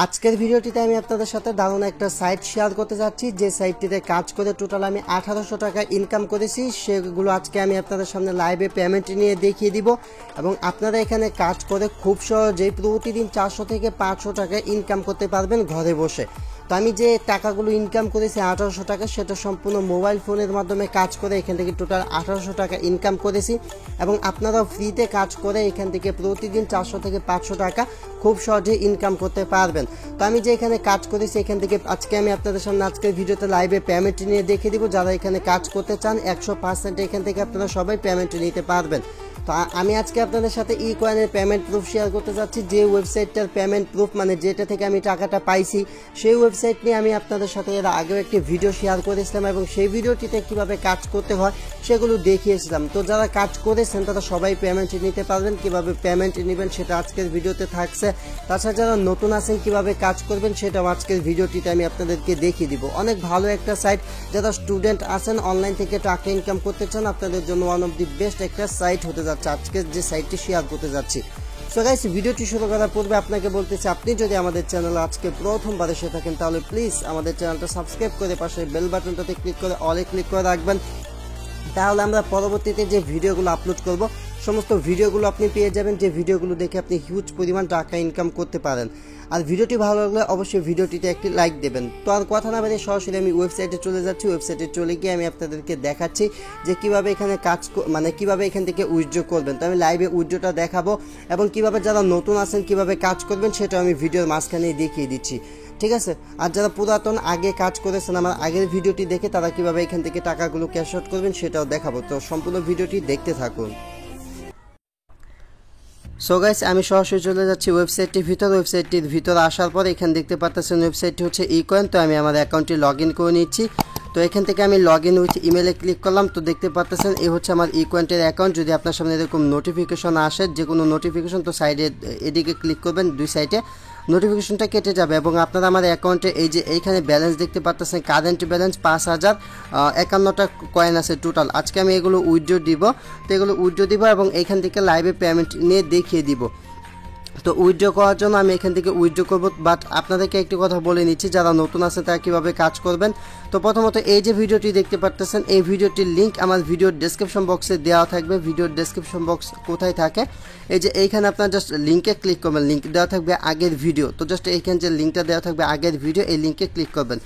আজকের ভিডিওটিতে আমি আপনাদের সাথে দারুণ একটা সাইট শেয়ার করতে যাচ্ছি, যে সাইটটিতে কাজ করে টোটাল আমি 1800 টাকা ইনকাম করেছি। সেগুলো আজকে আমি আপনাদের সামনে লাইভে পেমেন্ট নিয়ে দেখিয়ে দিব এবং আপনারা এখানে কাজ করে খুব সহজেই প্রতিদিন 400 থেকে 500 টাকা ইনকাম করতে পারবেন ঘরে বসে। তো আমি যে টাকাগুলো ইনকাম করেছি 1800 টাকা, সেটা সম্পূর্ণ মোবাইল ফোনের মাধ্যমে কাজ করে এখান থেকে টোটাল 1800 টাকা ইনকাম করেছি এবং আপনারাও ফ্রিতে কাজ করে এখান থেকে প্রতিদিন 400 থেকে 500 টাকা খুব সহজে ইনকাম করতে পারবেন। তো আমি যে এখানে কাজ করেছি এখান থেকে আজকে আমি আপনাদের সামনে আজকের ভিডিওতে লাইভে পেমেন্ট নিয়ে দেখিয়ে দিব। যারা এখানে কাজ করতে চান 100% এখান থেকে আপনারা সবাই পেমেন্ট নিতে পারবেন। তো আমি আজকে আপনাদের সাথে ই কয়েনের পেমেন্ট প্রুফ শেয়ার করতে যাচ্ছি, যে ওয়েবসাইটটার পেমেন্ট প্রুফ মানে যেটা থেকে আমি টাকাটা পাইছি সেই ওয়েবসাইট নিয়ে আমি আপনাদের সাথে এর আগেও একটি ভিডিও শেয়ার করেছিলাম এবং সেই ভিডিওটিতে কিভাবে কাজ করতে হয় সেগুলো দেখিয়েছিলাম। তো যারা কাজ করেছেন তারা সবাই পেমেন্ট নিতে পারবেন। কিভাবে পেমেন্ট নেবেন সেটা আজকের ভিডিওতে থাকছে। তাছাড়া যারা নতুন আছেন কিভাবে কাজ করবেন সেটাও আজকের ভিডিওটিতে আমি আপনাদেরকে দেখিয়ে দিব। অনেক ভালো একটা সাইট, যারা স্টুডেন্ট আছেন অনলাইন থেকে টাকা ইনকাম করতে চান আপনাদের জন্য ওয়ান অফ দি বেস্ট একটা সাইট হতে যাচ্ছে আজকে যে সাইটটি শেয়ার করতে যাচ্ছি। সো গাইস, ভিডিওটি শুরু করার পূর্বে আপনাকে বলতেছি, আপনি যদি আমাদের চ্যানেলে আজকে প্রথমবার এসে থাকেন তাহলে প্লিজ আমাদের চ্যানেলটা সাবস্ক্রাইব করে পাশে বেল বাটনটাতে ক্লিক করে অলে ক্লিক করে রাখবেন। তাহলে আমরা পরবর্তীতে যে ভিডিওগুলো আপলোড করব সমস্ত ভিডিওগুলো আপনি পেয়ে যাবেন, যে ভিডিওগুলো দেখে আপনি হিউজ পরিমাণ টাকা ইনকাম করতে পারেন। আর ভিডিওটি ভালো লাগলে অবশ্যই ভিডিওটিতে একটি লাইক দেবেন। তো আর কথা না বাড়িয়ে সরাসরি আমি ওয়েবসাইটে চলে যাচ্ছি। ওয়েবসাইটে চলে গিয়ে আমি আপনাদেরকে দেখাচ্ছি যে কিভাবে এখানে কাজ মানে কিভাবে এখান থেকে উইথড্র করবেন। তো আমি লাইভে উইথড্রটা দেখাবো এবং কিভাবে যারা নতুন আছেন কিভাবে কাজ করবেন সেটা আমি ভিডিওর মাঝখানেই দেখিয়ে দিচ্ছি, ঠিক আছে। আর যারা পুরাতন আগে কাজ করেছেন আমার আগের ভিডিওটি দেখে তারা কিভাবে এখান থেকে টাকাগুলো ক্যাশ আউট করবেন সেটাও দেখাবো। তো সম্পূর্ণ ভিডিওটি দেখতে থাকুন। সো গাইস, আমি সরাসরি চলে যাচ্ছি ওয়েবসাইটটির ভিতর। ওয়েবসাইটটির ভিতরে আসার পর এখানে দেখতে পাচ্ছেন ওয়েবসাইটটি হচ্ছে ই কয়েন। তো আমি আমার অ্যাকাউন্টটি লগ ইন করে নিচ্ছি। তো এখান থেকে আমি লগ ইন উইথ ইমেলে ক্লিক করলাম। তো দেখতে পাচ্ছেন এই হচ্ছে আমার ই কয়েন্টের অ্যাকাউন্ট। যদি আপনার সামনে এরকম নোটিফিকেশন আসে, যে কোনো নোটিফিকেশন, তো সাইডে এদিকে ক্লিক করবেন, দুই সাইডে নোটিফিকেশনটা কেটে যাবে এবং আপনারা আমার অ্যাকাউন্টে এই যে এইখানে ব্যালেন্স দেখতে পাচ্ছেন, কারেন্ট ব্যালেন্স 5051টা কয়েন আছে টোটাল। আজকে আমি এগুলো উইথড্র দিব। তো এগুলো উইথড্র দিব এবং এইখান থেকে লাইভে পেমেন্ট নিয়ে দেখিয়ে দিব। তো উইথড্র করার জন্য আমি এখান থেকে উইথড্র করব, বাট আপনাদেরকে একটি কথা বলে নিচ্ছি, যারা নতুন আছে তারা কীভাবে কাজ করবেন। তো প্রথমত এই যে ভিডিওটি দেখতে পাচ্ছেন এই ভিডিওটির লিঙ্ক আমার ভিডিওর ডেসক্রিপশন বক্সে দেওয়া থাকবে। ভিডিওর ডেসক্রিপশন বক্স কোথায় থাকে, এই যে এইখানে আপনার জাস্ট লিঙ্কে ক্লিক করবেন, লিঙ্ক দেওয়া থাকবে আগের ভিডিও। তো জাস্ট এইখানে যে লিঙ্কটা দেওয়া থাকবে আগের ভিডিও, এই লিঙ্কে ক্লিক করবেন।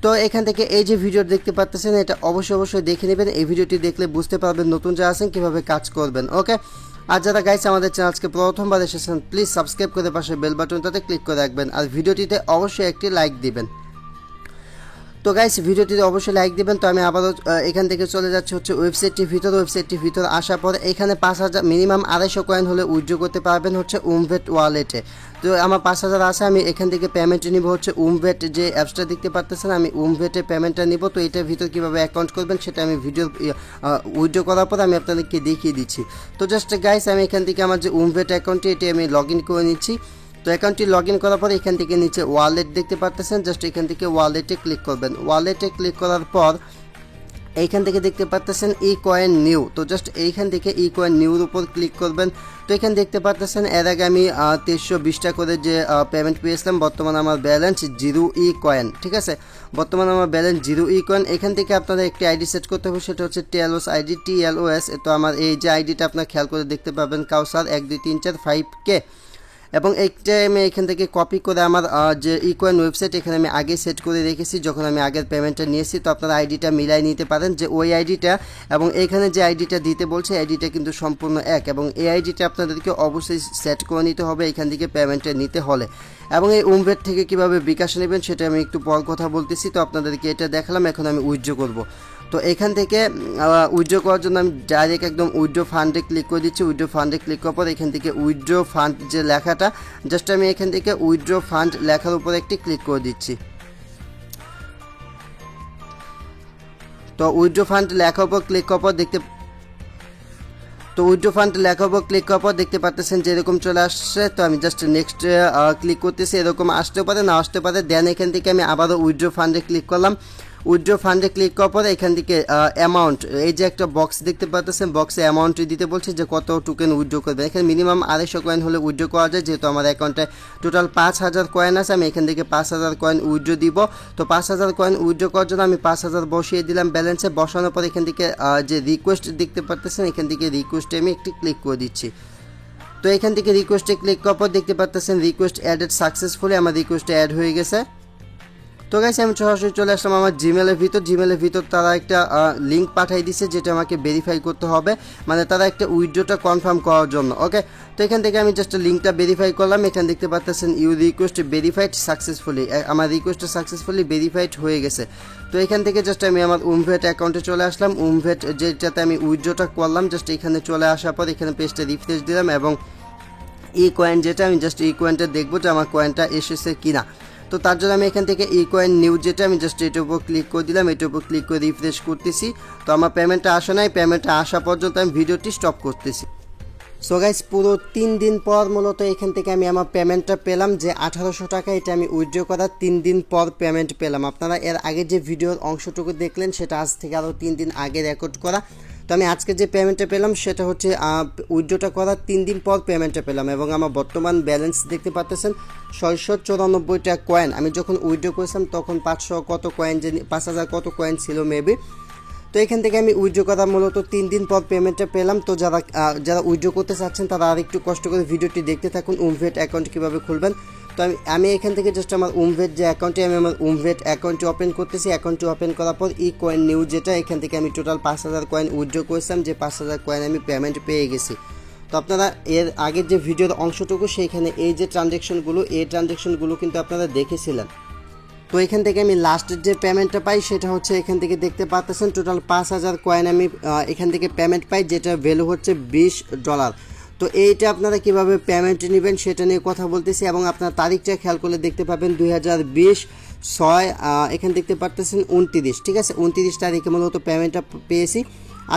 তো এখান থেকে এই যে ভিডিও দেখতে পাচ্ছেন এটা অবশ্যই দেখে নেবেন। এই ভিডিওটি দেখলে বুঝতে পারবেন নতুন যারা আছেন কীভাবে কাজ করবেন, ওকে। আর যারা গাইস আমাদের চ্যানেল আজকে প্রথমবার এসেছেন প্লিজ সাবস্ক্রাইব করে পাশে বেল বাটনটাতে ক্লিক করে রাখবেন আর ভিডিওটিতে অবশ্যই একটি লাইক দিবেন। তো গাইস, ভিডিওটিতে অবশ্যই লাইক দিবেন। তো আমি আবারও এখান থেকে চলে যাচ্ছি হচ্ছে ওয়েবসাইটটির ভিতর। ওয়েবসাইটটির ভিতর আসার পর এখানে 5000 মিনিমাম 250 কয়েন হলে উইথড্র করতে পারবেন হচ্ছে উমভেট ওয়ালেটে। তো আমার 5000 আছে, আমি এখান থেকে পেমেন্ট নিব হচ্ছে উমভেট যে অ্যাপসটা দেখতে পাচ্ছেন, আমি উমভেটে পেমেন্টটা নিব। তো এটার ভিতর কীভাবে অ্যাকাউন্ট করবেন সেটা আমি ভিডিও উইথড্র করার পর আমি আপনাদেরকে দেখিয়ে দিচ্ছি। তো জাস্ট গাইস, আমি এখান থেকে আমার যে উমভেট অ্যাকাউন্টটি এটি আমি লগ ইন করে নিচ্ছি। তো অ্যাকাউন্টটি লগ ইন করার পর এখান থেকে নিচে ওয়ালেট দেখতে পাচ্ছেন, জাস্ট এখান থেকে ওয়ালেটে ক্লিক করবেন। ওয়ালেটে ক্লিক করার পর এইখান থেকে দেখতে পাচ্ছেন ই কয়েন নিউ। তো জাস্ট এইখান থেকে ই কয়েন নিউর উপর ক্লিক করবেন। তো এখানে দেখতে পাচ্ছেন এর আগে আমি 2320 করে যে পেমেন্ট পেয়েছিলাম, বর্তমানে আমার ব্যালেন্স 0 ই কয়েন, ঠিক আছে। বর্তমানে আমার ব্যালেন্স 0 ই কয়েন। এখান থেকে আপনাদের একটি আইডি সেট করতে হবে, সেটা হচ্ছে TLOS আইডি, TLOS। তো আমার এই যে আইডিটা আপনার খেয়াল করে দেখতে পাবেন কাউসার 12345K এবং এইটা আমি এখান থেকে কপি করে আমার যে ই কয়েন ওয়েবসাইট এখানে আমি আগে সেট করে রেখেছি যখন আমি আগের পেমেন্টটা নিয়েছি। তো আপনারা আইডিটা মিলাই নিতে পারেন যে ওই আইডিটা এবং এখানে যে আইডিটা দিতে বলছে আইডিটা কিন্তু সম্পূর্ণ এক এবং এই আইডিটা আপনাদেরকে অবশ্যই সেট করে নিতে হবে এখান থেকে পেমেন্টটা নিতে হলে। এবং এই উমভেট থেকে কীভাবে বিকাশ নেবেন সেটা আমি একটু পর কথা বলতেছি। তো আপনাদেরকে এটা দেখালাম, এখন আমি উইথড্র করব। তো এখান থেকে উইথড্র করার জন্য আমি ডাইরেক্ট একদম উইথড্র ফান্ডে ক্লিক করে দিচ্ছি। উইথড্র ফান্ডে ক্লিক করার পর এখান থেকে উইথড্র ফান্ড যে লেখাটা, জাস্ট আমি এখান থেকে উইথড্র ফান্ড লেখার উপর একটি ক্লিক করে দিচ্ছি। তো উইথড্র ফান্ড লেখার উপর ক্লিক করার পর তো উইথড্র ফান্ড লেখার উপর ক্লিক করার পর দেখতে পাচ্ছেন যে এরকম চলে আসছে। তো আমি জাস্ট নেক্সট ক্লিক করতেছি, এরকম আসতে পারে না আসতে পারে। দেন এখান থেকে আমি আবারও উইথড্র ফান্ডে ক্লিক করলাম। উইথড্র ফান্ডে ক্লিক করার পরে এখান থেকে অ্যামাউন্ট, এই যে একটা বক্স দেখতে পাচ্ছেন, বক্সে অ্যামাউন্ট দিতে বলছে যে কত টোকেন উইথড্র করবেন। এখানে মিনিমাম 250 কয়েন হলে উইথড্র করা যায়। যেহেতু আমার অ্যাকাউন্টে টোটাল 5000 কয়েন আছে, আমি এখান থেকে 5000 কয়েন উইথড্র দিব। তো 5000 কয়েন উইথড্র করার জন্য আমি 5000 বসিয়ে দিলাম ব্যালেন্সে। বসানোর পর এখান থেকে যে রিকোয়েস্ট দেখতে পাচ্ছেন, এখান থেকে রিকোয়েস্টে আমি একটি ক্লিক করে দিচ্ছি। তো এখান থেকে রিকোয়েস্টে ক্লিক করার পর দেখতে পাচ্ছেন রিকোয়েস্ট অ্যাডেড সাকসেসফুলি, আমার রিকোয়েস্টে অ্যাড হয়ে গেছে। তো গাইস আমি সরাসরি চলে আসলাম আমার জিমেলের ভিতর তারা একটা লিঙ্ক পাঠিয়ে দিচ্ছে যেটা আমাকে ভেরিফাই করতে হবে, মানে তারা একটা উইথড্রটা কনফার্ম করার জন্য। ওকে, তো এখান থেকে আমি জাস্ট লিঙ্কটা ভেরিফাই করলাম। এখানে দেখতে পাচ্ছেন ইউ রিকোয়েস্ট ভেরিফাইড সাকসেসফুলি, আমার রিকোয়েস্টটা সাকসেসফুলি ভেরিফাইড হয়ে গেছে। তো এখান থেকে জাস্ট আমি আমার উমভেট অ্যাকাউন্টে চলে আসলাম। উমভেট যেটাতে আমি উইথড্রটা করলাম, জাস্ট এখানে চলে আসার পর এখানে পেজটা রিফ্রেশ দিলাম এবং ই কয়েন যেটা, আমি জাস্ট ই কয়েনটা দেখবো যে আমার কয়েনটা এসেছে কিনা। তো তার জন্য আমি এখান থেকে ই কয়েন নিউজ যেটা, আমি জাস্ট এটার উপর ক্লিক করে দিলাম। এটার উপর ক্লিক করে রিফ্রেশ করতেছি। তো আমার পেমেন্টটা আসে নাই, পেমেন্টটা আসা পর্যন্ত আমি ভিডিওটি স্টপ করতেছি। সো গাইস পুরো 3 দিন পর মূলত এখান থেকে আমি আমার পেমেন্টটা পেলাম, যে 1800 টাকা, এটা আমি উইথড্র করার 3 দিন পর পেমেন্ট পেলাম। আপনারা এর আগে যে ভিডিওর অংশটুকু দেখলেন সেটা আজ থেকে আরও 3 দিন আগে রেকর্ড করা। তো আমি আজকে যে পেমেন্টটা পেলাম সেটা হচ্ছে উইথড্রটা করার 3 দিন পর পেমেন্টটা পেলাম এবং আমার বর্তমান ব্যালেন্স দেখতে পাচ্ছেন 694টা কয়েন। আমি যখন উইথড্র করেছিলাম তখন 500 কত কয়েন, 5000 কত কয়েন ছিল মেবি। তো এখান থেকে আমি উইথড্র করা মূলত 3 দিন পর পেমেন্টটা পেলাম। তো যারা উইথড্র করতে চাচ্ছেন তারা আর একটু কষ্ট করে ভিডিওটি দেখতে থাকুন, উমভেট অ্যাকাউন্ট কীভাবে খুলবেন। তো আমি এখান থেকে জাস্ট আমার উমভেট যে অ্যাকাউন্টে, আমি আমার উমভেট অ্যাকাউন্টটি ওপেন করতেছি। অ্যাকাউন্টটি ওপেন করার পর ই কয়েন নিউজ যেটা, এখান থেকে আমি টোটাল 5000 কয়েন উইথড্র করেছিলাম, যে 5000 কয়েন আমি পেমেন্ট পেয়ে গেছি। তো আপনারা এর আগের যে ভিডিওর অংশটুকু সেইখানে এই যে ট্রানজ্যাকশনগুলো কিন্তু আপনারা দেখেছিলেন। তো এখান থেকে আমি লাস্টের যে পেমেন্টটা পাই সেটা হচ্ছে এখান থেকে দেখতে পাচ্ছেন টোটাল 5000 কয়েন আমি এখান থেকে পেমেন্ট পাই, যেটা ভ্যালু হচ্ছে $20। তো এইটা আপনারা কিভাবে পেমেন্ট নেবেন সেটা নিয়ে কথা বলতেছি এবং আপনার তারিখটা খেয়াল করলে দেখতে পাবেন 2020/6, এখানে দেখতে পাচ্ছেন 29, ঠিক আছে, 29 তারিখে মূলত পেমেন্টটা পেয়েছি।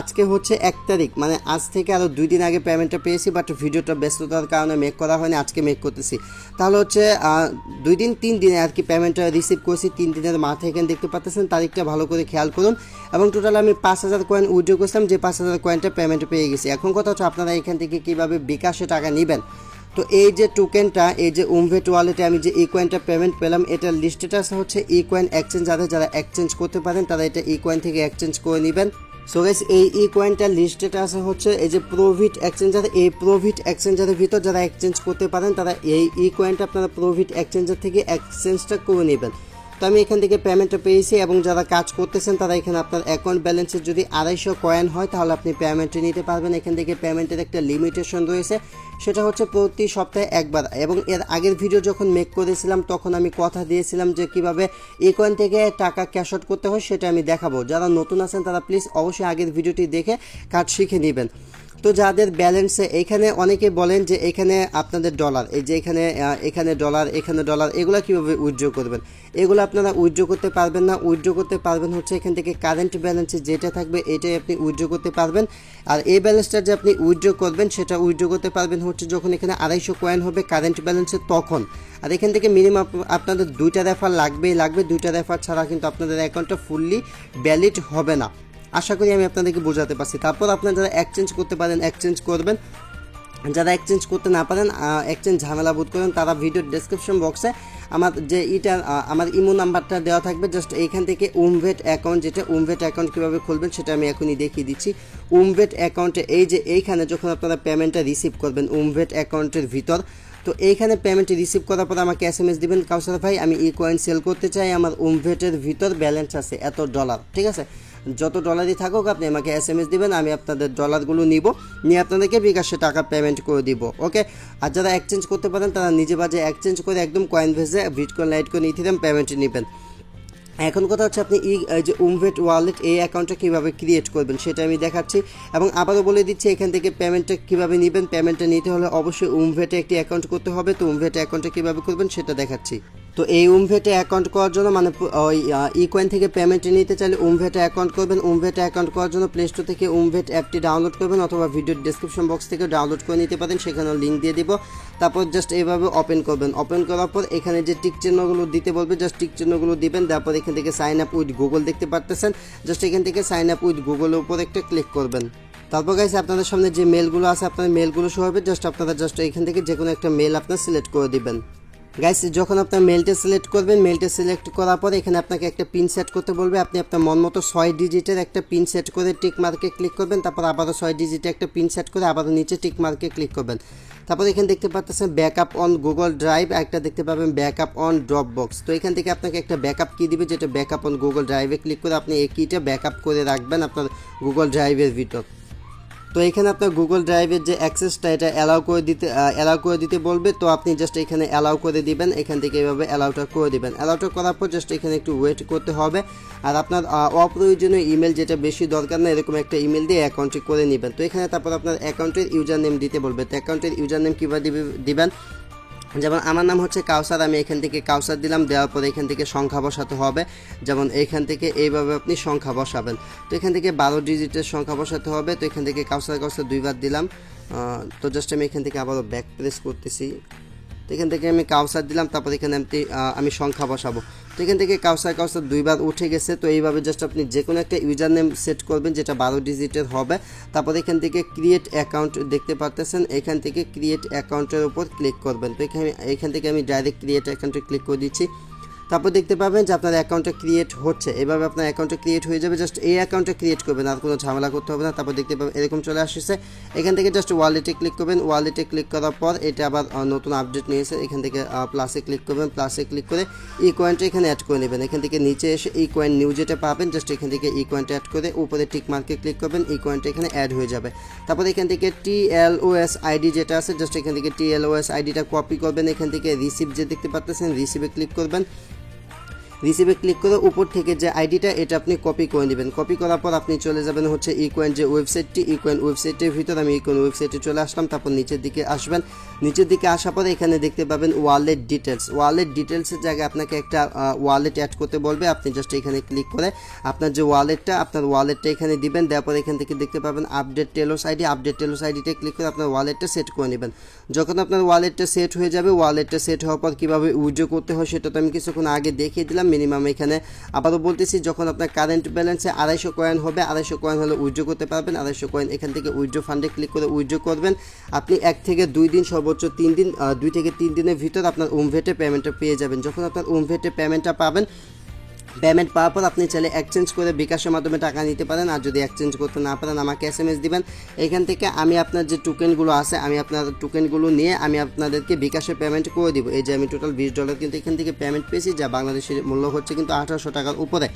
আজকে হচ্ছে 1 তারিখ, মানে আজ থেকে আরও 2 দিন আগে পেমেন্টটা পেয়েছি, বাট ভিডিওটা ব্যস্ততার কারণে মেক করা হয়নি, আজকে মেক করতেছি। তাহলে হচ্ছে 2 দিন 3 দিনে আর কি পেমেন্টটা রিসিভ করেছি, 3 দিনের মাথায় এখানে দেখতে পাচ্ছেন তারিখটা ভালো করে খেয়াল করুন। এবং টোটাল আমি 5000 কয়েন উইথড্র করেছিলাম, যে 5000 কয়েনটা পেমেন্ট পেয়ে গেছি। এখন কথা হচ্ছে আপনারা এখান থেকে কীভাবে বিকাশে টাকা নেবেন। তো এই যে টোকেনটা, এই যে উমভেট ওয়ালেটে আমি যে ই কয়েনটা পেমেন্ট পেলাম, এটার লিস্টেড আছে হচ্ছে ই কয়েন এক্সচেঞ্জ, যারা এক্সচেঞ্জ করতে পারেন তারা এটা ই কয়েন থেকে এক্সচেঞ্জ করে নেবেন। সো গাইস এই ই কয়েনটা লিস্টেড আছে হচ্ছে এই যে প্রোভিট এক্সচেঞ্জার, এই প্রোভিট এক্সচেঞ্জারের ভিতর যারা এক্সচেঞ্জ করতে পারেন তারা এই ই কয়েনটা আপনারা প্রোভিট এক্সচেঞ্জার থেকে এক্সচেঞ্জটা করে নেবেন। তো আমি এখান থেকে পেমেন্টটা পেয়েছি এবং যারা কাজ করতেছেন তারা এখানে আপনার অ্যাকাউন্ট ব্যালেন্সের যদি 250 কয়েন হয় তাহলে আপনি পেমেন্টে নিতে পারবেন। এখান থেকে পেমেন্টের একটা লিমিটেশন রয়েছে, সেটা হচ্ছে প্রতি সপ্তাহে একবার। এবং এর আগের ভিডিও যখন মেক করেছিলাম তখন আমি কথা দিয়েছিলাম যে কিভাবে এই কয়েন থেকে টাকা ক্যাশ আউট করতে হয় সেটা আমি দেখাবো। যারা নতুন আছেন তারা প্লিজ অবশ্যই আগের ভিডিওটি দেখে কাজ শিখে নেবেন। তো যাদের ব্যালেন্সে এখানে অনেকে বলেন যে এখানে আপনাদের ডলার, এই যে এখানে ডলার এগুলো কীভাবে উইথড্র করবেন, এগুলো আপনারা উইথড্র করতে পারবেন না। উইথড্র করতে পারবেন হচ্ছে এখান থেকে কারেন্ট ব্যালেন্সে যেটা থাকবে এটাই আপনি উইথড্র করতে পারবেন। আর এই ব্যালেন্সটা যে আপনি উইথড্র করবেন সেটা উইথড্র করতে পারবেন হচ্ছে যখন এখানে 250 কয়েন হবে কারেন্ট ব্যালেন্সে তখন। আর এখান থেকে মিনিমাম আপনাদের 2টা রেফার লাগবে, 2টা রেফার ছাড়া কিন্তু আপনাদের অ্যাকাউন্টটা ফুললি ভ্যালিড হবে না। আশা করি আমি আপনাদেরকে বোঝাতে পারছি। তারপর আপনারা যারা এক্সচেঞ্জ করতে পারেন এক্সচেঞ্জ করবেন, যারা এক্সচেঞ্জ করতে না পারেন, এক্সচেঞ্জ ঝামেলা বোধ করেন, তারা ভিডিওর ডেসক্রিপশন বক্সে আমার ইমো নাম্বারটা দেওয়া থাকবে। জাস্ট এইখান থেকে উমভেট অ্যাকাউন্ট, যেটা উমভেট অ্যাকাউন্ট কীভাবে খুলবেন সেটা আমি এখনই দেখিয়ে দিচ্ছি। উমভেট অ্যাকাউন্টে এই যে এইখানে যখন আপনারা পেমেন্টটা রিসিভ করবেন উমভেট অ্যাকাউন্টের ভিতর, তো এইখানে পেমেন্টটি রিসিভ করার পর আমাকে SMS দিবেন, কাউসার ভাই আমি ই কয়েন সেল করতে চাই, আমার উমভেটের ভিতর ব্যালেন্স আছে এত $, ঠিক আছে, যত ডলারই থাকুক আপনি আমাকে SMS দিবেন, আমি আপনাদের ডলারগুলো নিয়ে আপনাদেরকে বিকাশে টাকা পেমেন্ট করে দিব। ওকে, আর যারা এক্সচেঞ্জ করতে পারেন তারা নিজে বাজে এক্সচেঞ্জ করে একদম কয়েন ভেজে বিটকয়েন লাইটকয়েন ইথেরিয়াম পেমেন্ট নেবেন। এখন কথা হচ্ছে আপনি এই যে উমভেট ওয়ালেট এই অ্যাকাউন্টটা কীভাবে ক্রিয়েট করবেন সেটা আমি দেখাচ্ছি এবং আবারও বলে দিচ্ছি এখান থেকে পেমেন্টটা কীভাবে নেবেন। পেমেন্টটা নিতে হলে অবশ্যই উমভেটে একটি অ্যাকাউন্ট করতে হবে। তো উমভেট অ্যাকাউন্টটা কীভাবে করবেন সেটা দেখাচ্ছি। তো এই উমভেটে অ্যাকাউন্ট করার জন্য মানে ওই ইকয়েন থেকে পেমেন্ট নিতে চাইলে উমভেটে অ্যাকাউন্ট করবেন। উমভেটে অ্যাকাউন্ট করার জন্য প্লে স্টোর থেকে উমভেট অ্যাপটি ডাউনলোড করবেন অথবা ভিডিওর ডেসক্রিপশন বক্স থেকে ডাউনলোড করে নিতে পারেন, সেখানেও লিঙ্ক দিয়ে দিব। তারপর জাস্ট এইভাবে ওপেন করবেন। ওপেন করার পর এখানে যে টিক চিহ্নগুলো দিতে বলবে জাস্ট টিক চিহ্নগুলো দিবেন। তারপর এখান থেকে সাইন আপ উইথ গুগল দেখতে পারতেছেন, জাস্ট এখান থেকে সাইন আপ উইথ গুগলের উপর একটা ক্লিক করবেন। তারপর গাইস আপনাদের সামনে যে মেলগুলো আছে আপনার মেলগুলো শো হবে, জাস্ট আপনারা জাস্ট এখান থেকে যে কোনো একটা মেল আপনার সিলেক্ট করে দিবেন। গাইস যখন আপনার মেলটা সিলেক্ট করবেন, মেলটা সিলেক্ট করার পর এখানে আপনাকে একটা পিন সেট করতে বলবে। আপনি আপনার মন মতো 6 ডিজিটের একটা পিন সেট করে টিক মার্কে ক্লিক করবেন। তারপর আবারও 6 ডিজিটের একটা পিন সেট করে আবারও নিচে টিক মার্কে ক্লিক করবেন। তারপর এখানে দেখতে পাচ্ছেন ব্যাকআপ অন গুগল ড্রাইভ, একটা দেখতে পাবেন ব্যাকআপ অন ড্রপ বক্স। তো এখান থেকে আপনাকে একটা ব্যাকআপ কি দিবে, যেটা ব্যাকআপ অন গুগল ড্রাইভে ক্লিক করে আপনি এই কিটা ব্যাকআপ করে রাখবেন আপনার গুগল ড্রাইভের ভিতর। তো এখানে আপনার গুগল ড্রাইভের যে অ্যাক্সেসটা এটা অ্যালাউ করে দিতে বলবে। তো আপনি জাস্ট এখানে অ্যালাউ করে দিবেন, এখান থেকে এভাবে অ্যালাউটা করে দিবেন। অ্যালাউটা করার পর জাস্ট এখানে একটু ওয়েট করতে হবে। আর আপনার অপ্রয়োজনীয় ইমেল যেটা বেশি দরকার না এরকম একটা ইমেল দিয়ে অ্যাকাউন্টটি করে নেবেন। তো এখানে তারপর আপনার অ্যাকাউন্টের ইউজার নেম দিতে বলবে। তো অ্যাকাউন্টের ইউজার নেম কীভাবে দিবেন, যেমন আমার নাম হচ্ছে কাউসার, আমি এখান থেকে কাউসার দিলাম। দেওয়ার পরে এখান থেকে সংখ্যা বসাতে হবে, যেমন এখান থেকে এইভাবে আপনি সংখ্যা বসাবেন। তো এখান থেকে 12 ডিজিটের সংখ্যা বসাতে হবে। তো এখান থেকে কাউসার 2বার দিলাম। তো জাস্ট আমি এখান থেকে আবারও ব্যাক প্রেস করতেছি। তো এখান থেকে আমি কাউসার দিলাম, তারপর এখানে আমি সংখ্যা বসাবো। তো এখান থেকে কাউসার 2বার উঠে গেছে। তো এইভাবে জাস্ট আপনি যে কোনো একটা ইউজার নেম সেট করবেন যেটা 12 ডিজিটের হবে। তারপর এখান থেকে ক্রিয়েট অ্যাকাউন্ট দেখতে পারতেছেন, এখান থেকে ক্রিয়েট অ্যাকাউন্টের উপর ক্লিক করবেন। তো এখান থেকে আমি ডাইরেক্ট ক্রিয়েট অ্যাকাউন্টে ক্লিক করে দিচ্ছি। তারপর দেখতে পাবেন যে আপনার অ্যাকাউন্টটা ক্রিয়েট হচ্ছে। এভাবে আপনার অ্যাকাউন্টটা ক্রিয়েট হয়ে যাবে, জাস্ট এই অ্যাকাউন্টটা ক্রিয়েট করবেন, আর কোনো ঝামেলা করতে হবে না। তারপর দেখতে পাবেন এরকম চলে আসছে। এখান থেকে জাস্ট ওয়ালেটে ক্লিক করবেন। ওয়ালেটে ক্লিক করার পর এটা আবার নতুন আপডেট নিয়েছে। এখান থেকে প্লাসে ক্লিক করবেন। প্লাসে ক্লিক করে ই কয়েনটা এখানে অ্যাড করে নেবেন। এখান থেকে নিচে এসে ই কয়েন নিউ যেটা পাবেন জাস্ট এখান থেকে ই কয়েনটা অ্যাড করে উপরে টিক মার্কে ক্লিক করবেন, ই কয়েনটা এখানে অ্যাড হয়ে যাবে। তারপর এখান থেকে TLOS আইডি যেটা আছে জাস্ট এখান থেকে TLOS আইডিটা কপি করবেন। এখান থেকে রিসিভ যে দেখতে পাচ্ছেন রিসিভে ক্লিক করবেন। রিসিভে ক্লিক করে উপর থেকে যে আইডিটা এটা আপনি কপি করে নেবেন। কপি করার পর আপনি চলে যাবেন হচ্ছে ইকয়েন যে ওয়েবসাইটটি, ইকয়েন ওয়েবসাইটের ভিতর আমি ইকয়েন ওয়েবসাইটে চলে আসলাম। তারপর নিচের দিকে আসবেন। নিচের দিকে আসার পরে এখানে দেখতে পাবেন ওয়ালেট ডিটেলস। ওয়ালেট ডিটেলসের জায়গায় আপনাকে একটা ওয়ালেট অ্যাড করতে বলবে। আপনি জাস্ট এখানে ক্লিক করে আপনার যে আপনার ওয়ালেটটা এখানে দিবেন। দেওয়ার পর এখান থেকে দেখতে পাবেন update Telos ID. Update Telos আইডিতে ক্লিক করে আপনার ওয়ালেটটা সেট করে নেবেন। যখন আপনার ওয়ালেটটা সেট হয়ে যাবে, ওয়ালেটটা সেট হওয়ার পর কীভাবে উইথড্র করতে হয় সেটা তো আমি কিছুক্ষণ আগে দেখিয়ে দিলাম। মিনিমাম এখানে আবারও বলতেছি, যখন আপনার কারেন্ট ব্যালেন্সে 250 কয়েন হবে, 250 কয়েন হলে উইথড্র করতে পারবেন। 250 কয়েন এখান থেকে উইথড্র ফান্ডে ক্লিক করে উইথড্র করবেন। আপনি 1 থেকে 2 দিন সর্বোচ্চ 3 দিন 2 থেকে 3 দিনের ভিতর আপনার উমভেটে পেমেন্টটা পেয়ে যাবেন। যখন আপনার উমভেটে পেমেন্টটা পাবেন, পেমেন্ট পাওয়ার পর আপনি চাইলে এক্সচেঞ্জ করে বিকাশের মাধ্যমে টাকা নিতে পারেন। আর যদি এক্সচেঞ্জ করতে না পারেন আমাকে SMS দিবেন। এখান থেকে আমি আপনার যে টোকেনগুলো আছে আমি আপনার টোকেনগুলো নিয়ে আমি আপনাদেরকে বিকাশে পেমেন্ট করে দিব। এই যে আমি টোটাল $20 কিন্তু এখান থেকে পেমেন্ট পেয়েছি, যা বাংলাদেশের মূল্য হচ্ছে কিন্তু 1800 টাকার উপরে।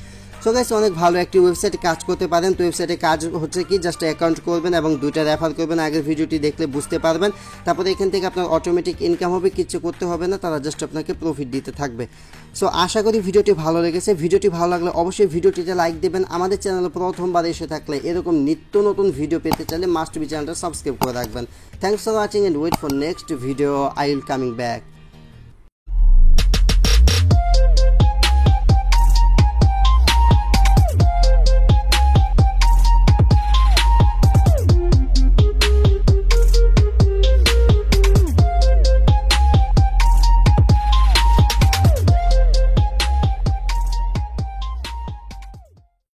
সো গাইস অনেক ভালো একটি ওয়েবসাইটে কাজ করতে পারেন। তো ওয়েবসাইটে কাজ হচ্ছে কি, জাস্ট অ্যাকাউন্ট করবেন এবং 2টা রেফার করবেন। আগের ভিডিওটি দেখলে বুঝতে পারবেন। তারপরে এখান থেকে আপনার অটোমেটিক ইনকাম হবে, কিছু করতে হবে না, তারা জাস্ট আপনাকে প্রফিট দিতে থাকবে। সো আশা করি ভিডিওটি ভালো লেগেছে। ভিডিওটি ভালো লাগলে অবশ্যই ভিডিওটিতে লাইক দেবেন। আমাদের চ্যানেলে প্রথমবার এসে থাকলে এরকম নিত্য নতুন ভিডিও পেতে চাইলে মাস্ট বি চ্যানেলটা সাবস্ক্রাইব করে রাখবেন। Thanks for watching and wait for next video. I will coming back.